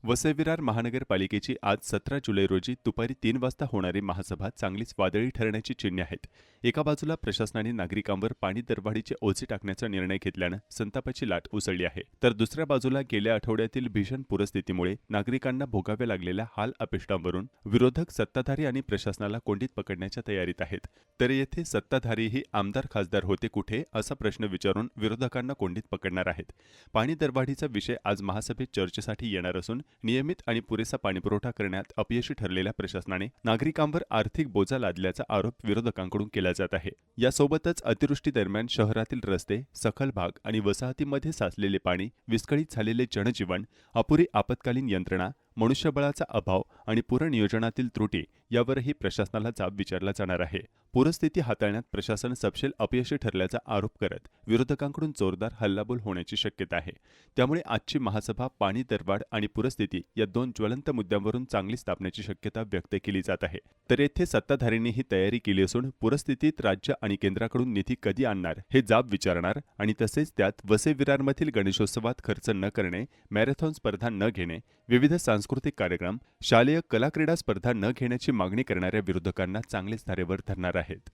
वसई विरार महानगरपालिकेची आज 17 जुलै रोजी दुपारी 3 वाजता होणारी महासभा चांगलीच वादळी ठरण्याची चिन्हे आहेत. एका बाजूला प्रशासनाने नागरिकांवर पाणी दरवाढीचे ओझे टाकण्याचा निर्णय घेतल्यानं संतापाची लाट उसळली आहे, तर दुसऱ्या बाजूला गेल्या आठवड्यातील भीषण पूरस्थितीमुळे नागरिकांना भोगाव्या लागलेल्या हाल अपेष्टांवरून विरोधक सत्ताधारी आणि प्रशासनाला कोंडीत पकडण्याच्या तयारीत आहेत. तर येथे सत्ताधारीही आमदार खासदार होते कुठे असा प्रश्न विचारून विरोधकांना कोंडीत पकडणार आहेत. पाणी दरवाढीचा विषय आज महासभेत चर्चेसाठी येणार असून नियमित आणि पुरेसा पाणीपुरवठा करण्यात अपयशी ठरलेल्या प्रशासनाने नागरिकांवर आर्थिक बोजा लादल्याचा आरोप विरोधकांकडून केला जात आहे. यासोबतच अतिवृष्टी दरम्यान शहरातील रस्ते, सखल भाग आणि वसाहतीमध्ये साचलेले पाणी, विस्कळीत झालेले जनजीवन, अपुरी आपत्कालीन यंत्रणा, मनुष्यबळाचा अभाव आणि पूरनियोजनातील त्रुटी यावरही प्रशासनाला जाब विचारला जाणार आहे. पूरस्थिती हाताळण्यात प्रशासन सपशेल अपयशी ठरल्याचा आरोप करत विरोधकांकडून जोरदार हल्लाबोल होण्याची शक्यता आहे. त्यामुळे आजची महासभा पाणी दरवाढ आणि पूरस्थिती या दोन ज्वलंत मुद्द्यांवरून चांगली स्थापण्याची शक्यता व्यक्त केली जात आहे. तर येथे सत्ताधाऱ्यांनी ही तयारी केली असून पूरस्थितीत राज्य आणि केंद्राकडून निधी कधी आणणार हे जाब विचारणार आणि तसेच त्यात वसई विरारमधील गणेशोत्सवात खर्च न करणे, मॅरेथॉन स्पर्धा न घेणे, विविध सांस्कृतिक कार्यक्रम, शालेय कला क्रीडा स्पर्धा न घेण्याची मागणी करणाऱ्या विरोधकांना चांगलेच धारेवर धरणार आहेत.